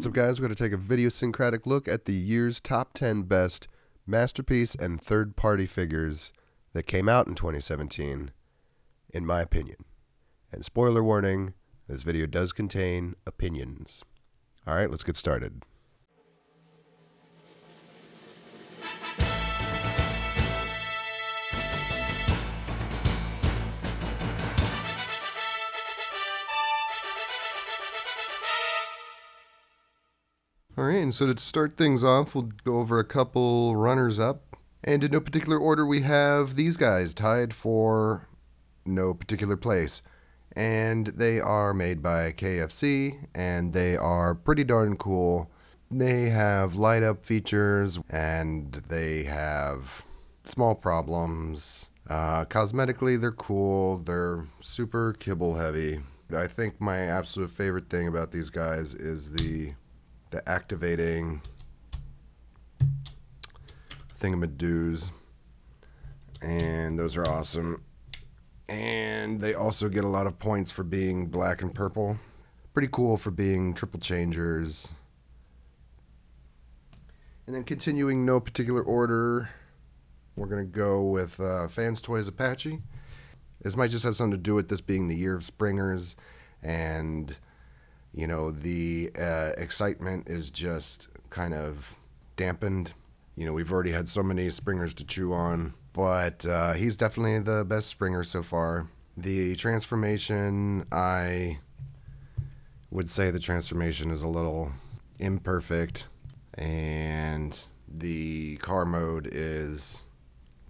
What's up, guys? We're going to take a idiosyncratic look at the year's top 10 best masterpiece and third-party figures that came out in 2017, in my opinion. And spoiler warning, this video does contain opinions. Alright, let's get started. Alright, and so to start things off, we'll go over a couple runners-up. And in no particular order, we have these guys tied for no particular place. And they are made by KFC, and they are pretty darn cool. They have light-up features, and they have small problems. Cosmetically, they're cool. They're super kibble-heavy. I think my absolute favorite thing about these guys is the activating thingamadoos, and those are awesome. And they also get a lot of points for being black and purple. Pretty cool for being triple changers. And then continuing no particular order, we're going to go with Fans Toys Apache. This might just have something to do with this being the year of springers, and you know, the excitement is just kind of dampened. You know, we've already had so many springers to chew on, but he's definitely the best springer so far. The transformation, I would say the transformation is a little imperfect, and the car mode is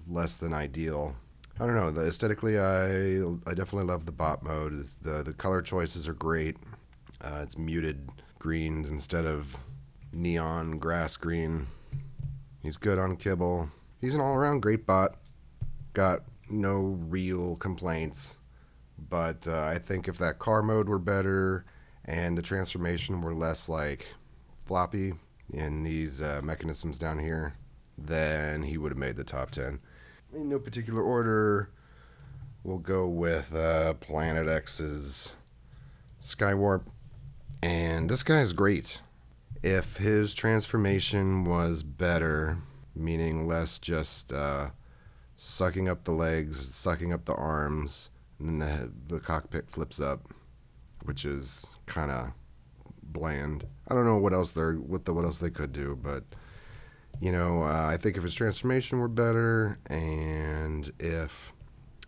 less than ideal. I don't know, aesthetically I definitely love the bot mode. The color choices are great. It's muted greens instead of neon grass green. He's good on kibble. He's an all-around great bot. Got no real complaints. But I think if that car mode were better and the transformation were less like floppy in these mechanisms down here, then he would have made the top 10. In no particular order, we'll go with Planet X's Skywarp. And this guy is great. If his transformation was better, meaning less just sucking up the legs, sucking up the arms, and then the cockpit flips up, which is kind of bland. I don't know what else they could do, but you know, I think if his transformation were better, and if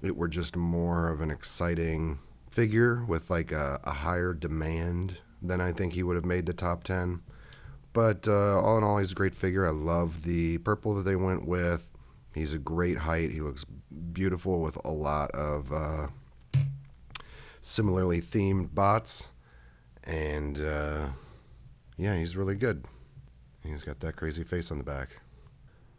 it were just more of an exciting figure with like a higher demand, then I think he would have made the top 10. But all in all, he's a great figure. I love the purple that they went with. He's a great height. He looks beautiful with a lot of similarly themed bots. And yeah, he's really good. He's got that crazy face on the back.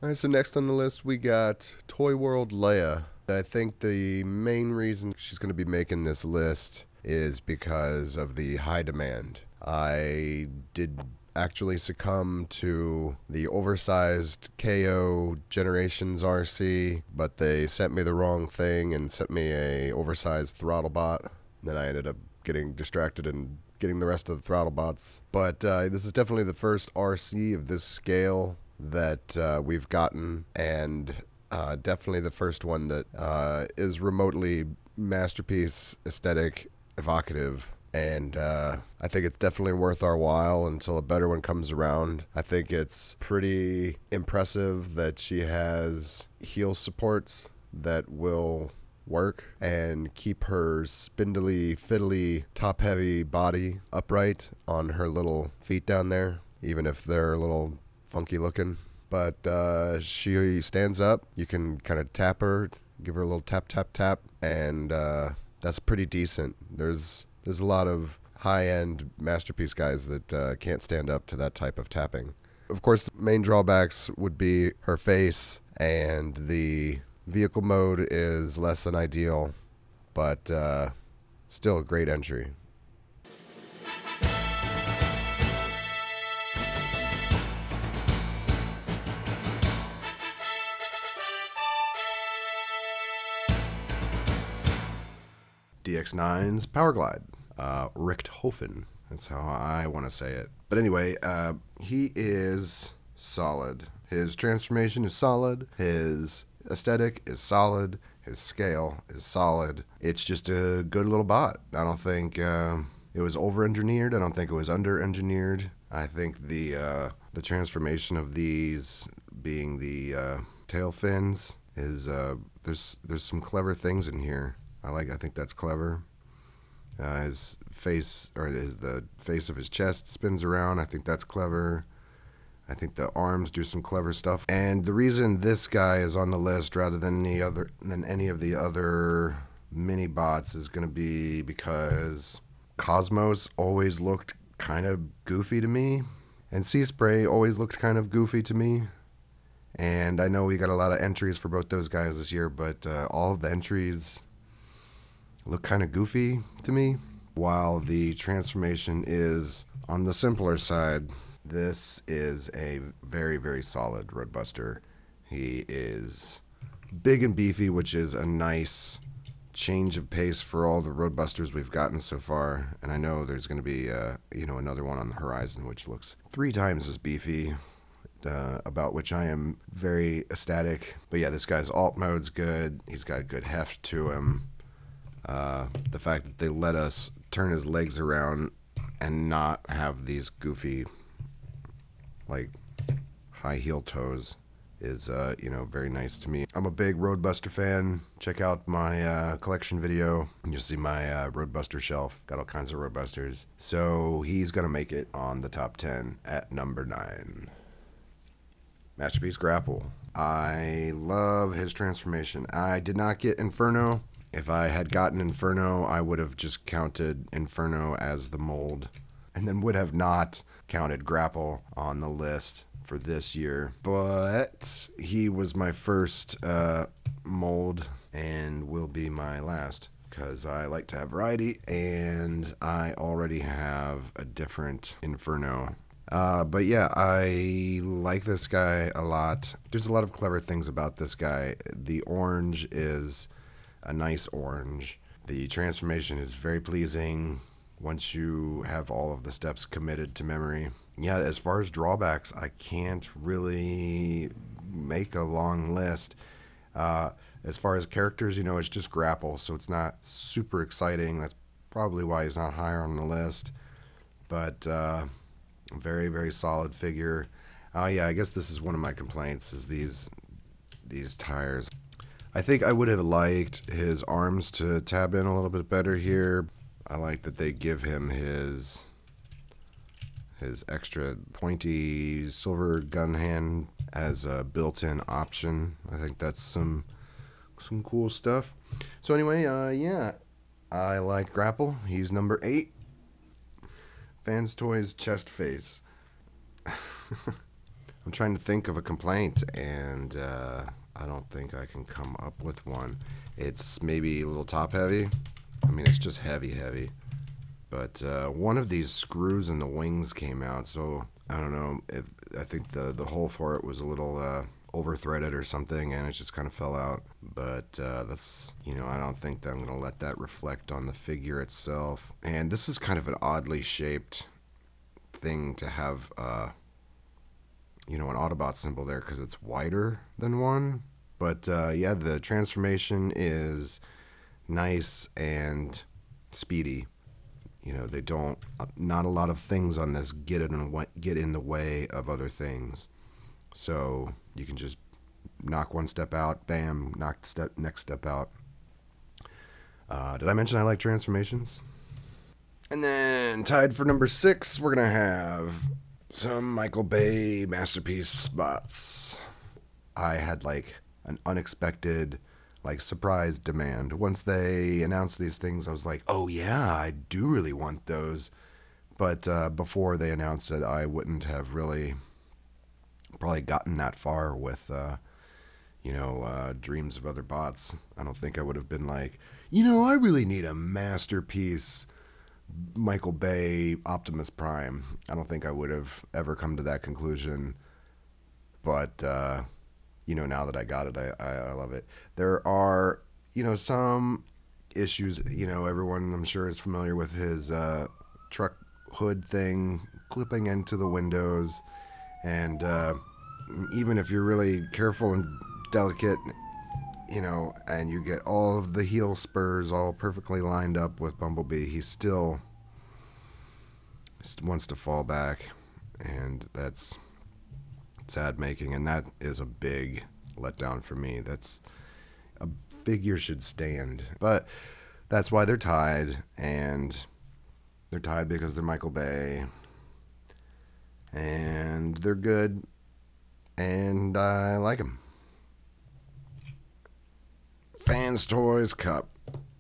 Alright, so next on the list we got Toy World Leia. I think the main reason she's going to be making this list is because of the high demand. I did actually succumb to the oversized KO Generations RC, but they sent me the wrong thing and sent me a oversized throttle bot. Then I ended up getting distracted and getting the rest of the throttle bots. But this is definitely the first RC of this scale that we've gotten, and definitely the first one that is remotely masterpiece aesthetic evocative, and I think it's definitely worth our while until a better one comes around. I think it's pretty impressive that she has heel supports that will work and keep her spindly, fiddly, top-heavy body upright on her little feet down there, even if they're a little funky looking. But she stands up. You can kind of tap her, give her a little tap, tap, tap, and that's pretty decent. There's a lot of high-end masterpiece guys that can't stand up to that type of tapping. Of course, the main drawbacks would be her face, and the vehicle mode is less than ideal, but still a great entry. DX9's Powerglide, Richthofen. That's how I want to say it. But anyway, he is solid. His transformation is solid. His aesthetic is solid. His scale is solid. It's just a good little bot. I don't think it was over-engineered. I don't think it was under-engineered. I think the transformation of these being the tail fins is there's some clever things in here. I think that's clever. His face, or the face of his chest spins around. I think that's clever. I think the arms do some clever stuff. And the reason this guy is on the list rather than any of the other mini bots is going to be because Cosmos always looked kind of goofy to me, and Sea Spray always looked kind of goofy to me. And I know we got a lot of entries for both those guys this year, but all of the entries look kind of goofy to me. While the transformation is on the simpler side, this is a very, very solid Roadbuster. He is big and beefy, which is a nice change of pace for all the Roadbusters we've gotten so far. And I know there's going to be another one on the horizon which looks 3 times as beefy, about which I am very ecstatic. But yeah, this guy's alt mode's good. He's got good heft to him. The fact that they let us turn his legs around and not have these goofy, like, high heel toes is, very nice to me. I'm a big Roadbuster fan. Check out my collection video, and you'll see my Roadbuster shelf. Got all kinds of Roadbusters. So he's gonna make it on the top 10 at number 9. Masterpiece Grapple. I love his transformation. I did not get Inferno. If I had gotten Inferno, I would have just counted Inferno as the mold, and then would have not counted Grapple on the list for this year. But he was my first mold and will be my last, because I like to have variety, and I already have a different Inferno. But yeah, I like this guy a lot. There's a lot of clever things about this guy. The orange is a nice orange. The transformation is very pleasing once you have all of the steps committed to memory. Yeah, as far as drawbacks, I can't really make a long list. As far as characters, it's just Grapple, so it's not super exciting. That's probably why he's not higher on the list. But very, very solid figure. Yeah, I guess this is one of my complaints, is these tires. I think I would have liked his arms to tab in a little bit better here. I like that they give him his extra pointy silver gun hand as a built-in option. I think that's some cool stuff. So anyway, yeah, I like Grapple. He's number 8. Fans Toys Chest Face. I'm trying to think of a complaint, and I don't think I can come up with one. It's maybe a little top heavy. I mean, it's just heavy. But one of these screws in the wings came out, so I don't know. I think the hole for it was a little over threaded or something, and it just kind of fell out. But that's, I don't think that I'm going to let that reflect on the figure itself. And this is kind of an oddly shaped thing to have, an Autobot symbol there, because it's wider than one. But yeah, the transformation is nice and speedy. They don't, not a lot of things on this get in the way of other things. So you can just knock one step out, bam, knock the next step out. Did I mention I like transformations? And then tied for number 6, we're going to have some Michael Bay Masterpiece spots. I had like an unexpected, surprise demand. Once they announced these things, I was like, oh yeah, I do really want those. But before they announced it, I wouldn't have really probably gotten that far with, dreams of other bots. I don't think I would have been like, I really need a Masterpiece Michael Bay Optimus Prime. I don't think I would have ever come to that conclusion. But, now that I got it, I love it. There are, some issues. Everyone, I'm sure, is familiar with his truck hood thing clipping into the windows, and even if you're really careful and delicate, you know, and you get all of the heel spurs all perfectly lined up with Bumblebee, he still wants to fall back, and that's sad making, and that is a big letdown for me. That's a figure should stand, but that's why they're tied, and they're tied because they're Michael Bay, and they're good, and I like them. Fans Toys Cup.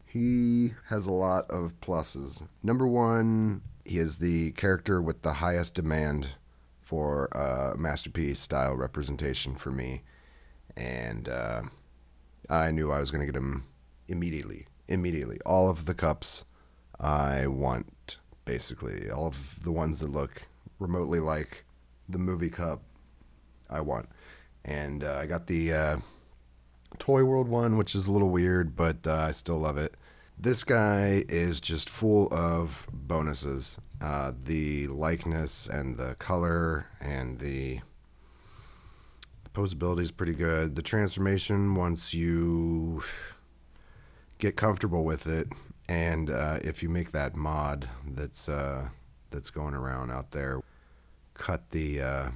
He has a lot of pluses. Number one, he is the character with the highest demand for masterpiece style representation for me, and I knew I was going to get him immediately. All of the cups I want, basically. All of the ones that look remotely like the movie cup, I want. And I got the Toy World one, which is a little weird, but I still love it. This guy is just full of bonuses. The likeness and the color and the posability is pretty good. The transformation, once you get comfortable with it, and if you make that mod that's going around out there, cut the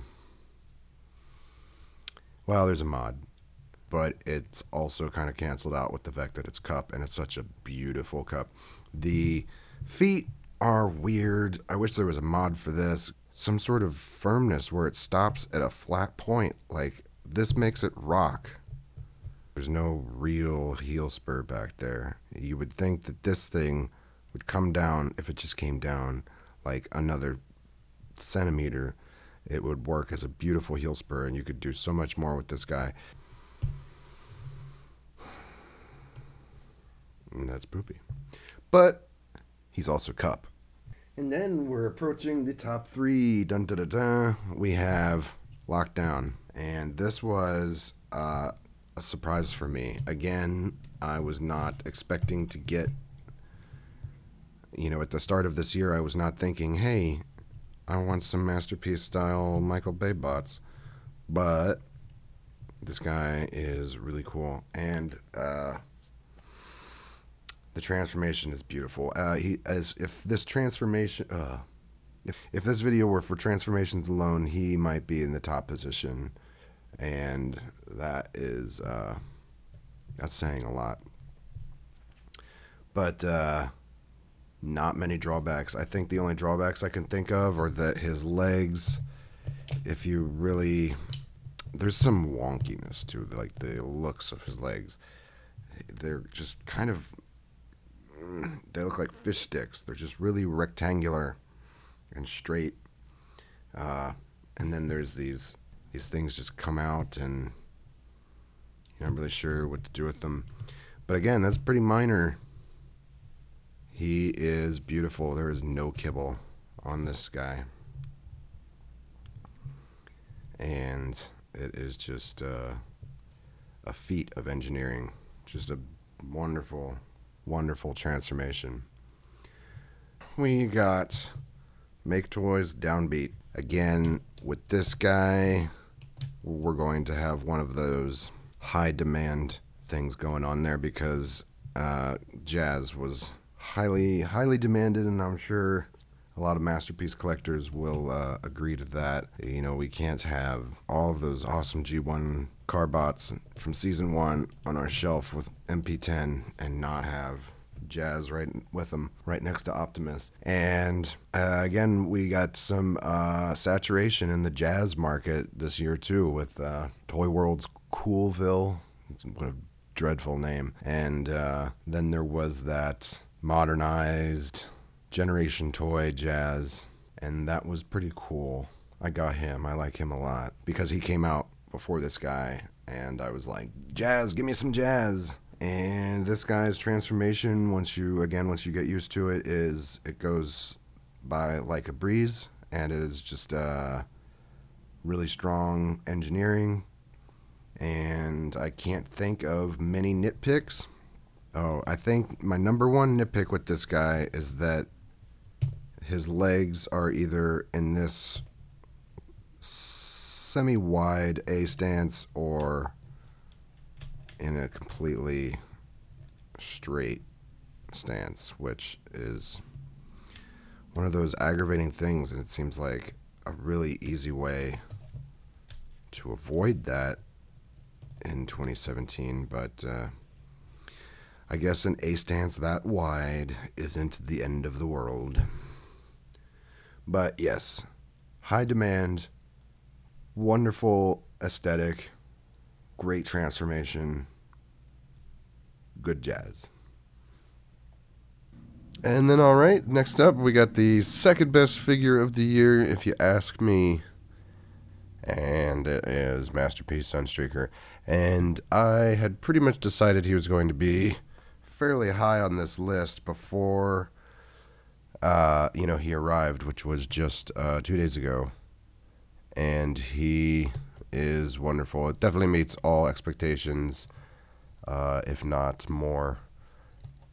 well, there's a mod, but it's also kind of canceled out with the fact that it's cup, and it's such a beautiful cup. The feet are weird. I wish there was a mod for this. Some sort of firmness where it stops at a flat point. Like, this makes it rock. There's no real heel spur back there. You would think that this thing would come down. If it just came down like another centimeter, it would work as a beautiful heel spur, and you could do so much more with this guy. And that's poopy. But he's also cup. And then we're approaching the top three. Dun da da da. We have Lockdown. And this was a surprise for me. Again, I was not expecting to get, you know, at the start of this year, I was not thinking, hey, I want some masterpiece style Michael Bay bots. But this guy is really cool. And the transformation is beautiful. If this video were for transformations alone, he might be in the top position, and that is that's saying a lot. But not many drawbacks. I think the only drawbacks I can think of are that his legs, if you really, there's some wonkiness to like the looks of his legs. They're just kind of, they look like fish sticks. They're just really rectangular and straight. And then there's these things just come out, and you're not really sure what to do with them. But again, that's pretty minor. He is beautiful. There is no kibble on this guy. And it is just a feat of engineering. Just a wonderful, wonderful transformation. We got Make Toys Downbeat. Again, with this guy, we're going to have one of those high demand things going on there, because Jazz was highly demanded, and I'm sure a lot of masterpiece collectors will agree to that. You know, we can't have all of those awesome G1 car bots from season 1 on our shelf with MP10 and not have Jazz right with them, right next to Optimus. And again, we got some saturation in the Jazz market this year too, with Toy World's Coolville. What a dreadful name. And then there was that modernized Generation Toy Jazz, and that was pretty cool. I got him. I like him a lot because he came out before this guy, and I was like, Jazz, give me some Jazz. And this guy's transformation, once you get used to it, it goes by like a breeze, and it is just really strong engineering, and I can't think of many nitpicks. Oh, I think my number one nitpick with this guy is that his legs are either in this semi-wide A stance or in a completely straight stance, which is one of those aggravating things, and it seems like a really easy way to avoid that in 2017, but I guess an A stance that wide isn't the end of the world. But yes, high demand, wonderful aesthetic, great transformation, good jazz. And then, all right, next up, we got the second best figure of the year, if you ask me. And it is Masterpiece Sunstreaker. And I had pretty much decided he was going to be fairly high on this list before, he arrived, which was just 2 days ago. And he is wonderful. It definitely meets all expectations, if not more.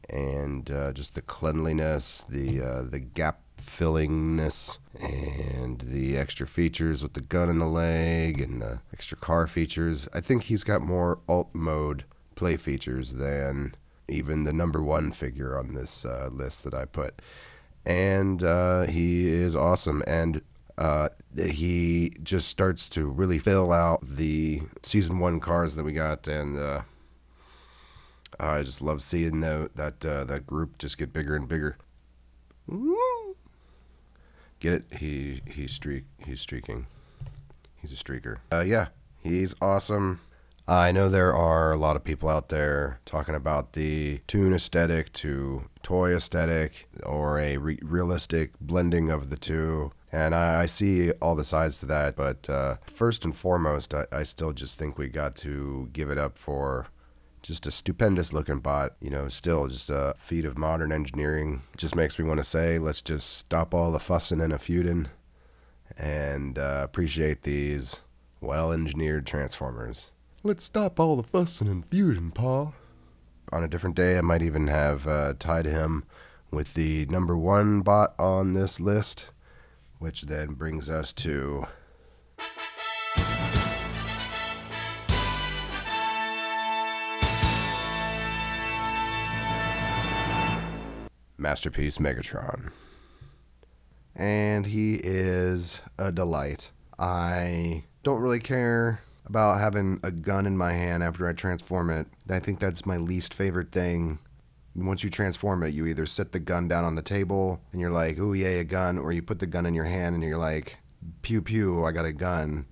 And just the cleanliness, the gap fillingness, and the extra features with the gun in the leg and the extra car features. I think he's got more alt mode play features than even the number one figure on this list that I put. And he is awesome. And he just starts to really fill out the season 1 cars that we got, and I just love seeing that group just get bigger and bigger. Get it? He's streaking. He's a streaker. Yeah, he's awesome. I know there are a lot of people out there talking about the toon aesthetic to toy aesthetic, or a realistic blending of the two. And I see all the sides to that, but first and foremost, I still just think we got to give it up for just a stupendous looking bot. Still just a feat of modern engineering. Just makes me want to say, let's just stop all the fussing and a feuding and appreciate these well-engineered Transformers. Let's stop all the fussing and feuding, Pa. On a different day, I might even have tied him with the number 1 bot on this list, which then brings us to Masterpiece Megatron. And he is a delight. I don't really care about having a gun in my hand after I transform it. I think that's my least favorite thing. Once you transform it, you either set the gun down on the table and you're like, ooh, yay, a gun, or you put the gun in your hand and you're like, pew, pew, I got a gun.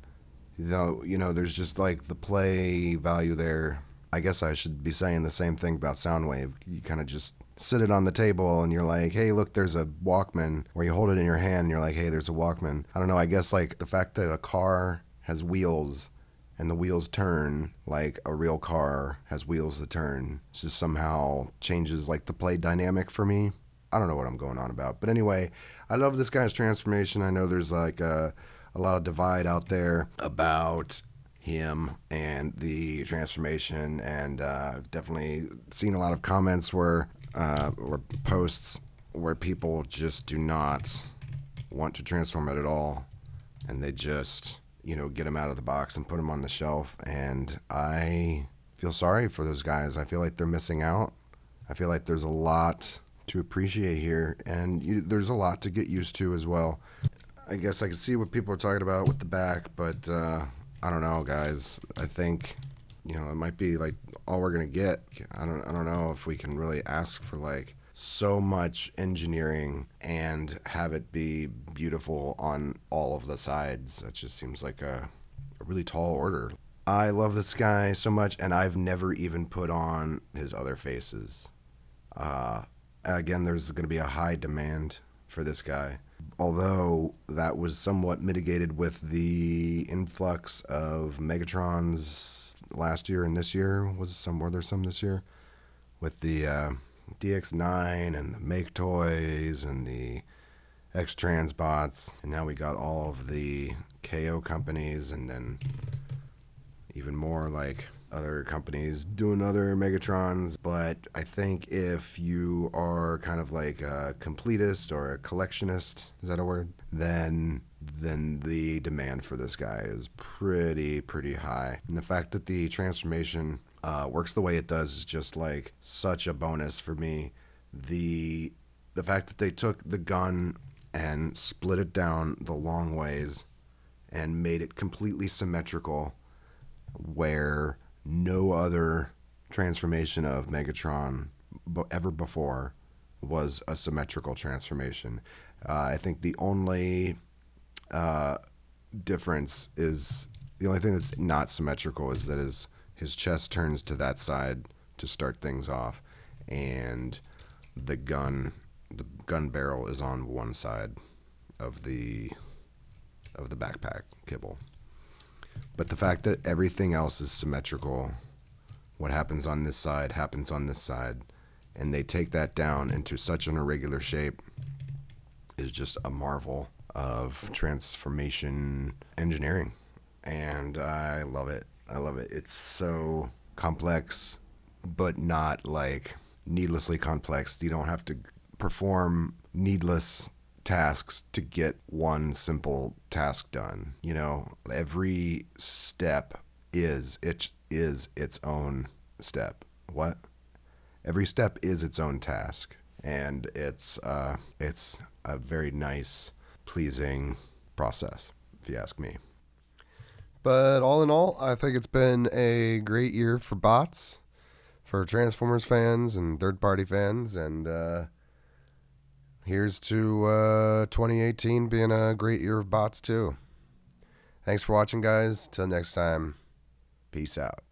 There's just like the play value there. I guess I should be saying the same thing about Soundwave. You kind of just sit it on the table and you're like, hey, look, there's a Walkman. Or you hold it in your hand and you're like, hey, there's a Walkman. I don't know, I guess like the fact that a car has wheels and the wheels turn like a real car has wheels that turn, it just somehow changes like the play dynamic for me. I don't know what I'm going on about. But anyway, I love this guy's transformation. I know there's like a lot of divide out there about him and the transformation, and I've definitely seen a lot of comments or posts where people just do not want to transform it at all, and they just get him out of the box and put him on the shelf. And I feel sorry for those guys. I feel like they're missing out. I feel like there's a lot to appreciate here, and there's a lot to get used to as well. I guess I can see what people are talking about with the back, but I don't know, guys. I think it might be like all we're gonna get. I don't know if we can really ask for like so much engineering and have it be beautiful on all of the sides. That just seems like a really tall order. I love this guy so much, and I've never even put on his other faces. Again, there's going to be a high demand for this guy, although that was somewhat mitigated with the influx of Megatrons last year and this year. Were there some this year? With the DX9 and the Make Toys and the X-Trans bots, and now we got all of the KO companies, and then even more like other companies doing other Megatrons, but I think if you are kind of like a completist or a collectionist, is that a word? Then the demand for this guy is pretty high. And the fact that the transformation works the way it does is just like such a bonus for me. The fact that they took the gun and split it down the long ways and made it completely symmetrical, where no other transformation of Megatron ever before was a symmetrical transformation. I think the only difference is, the only thing that's not symmetrical is that his chest turns to that side to start things off, and the gun barrel is on one side of the backpack kibble. But the fact that everything else is symmetrical, what happens on this side happens on this side, and they take that down into such an irregular shape, is just a marvel of transformation engineering. And I love it. I love it. It's so complex, but not like needlessly complex. You don't have to perform needless tasks to get one simple task done. You know, every step is its own step. What? Every step is its own task, and it's a very nice, pleasing process, if you ask me. But all in all, I think it's been a great year for bots, for Transformers fans and third-party fans, and here's to 2018 being a great year of bots too. Thanks for watching, guys. Till next time, peace out.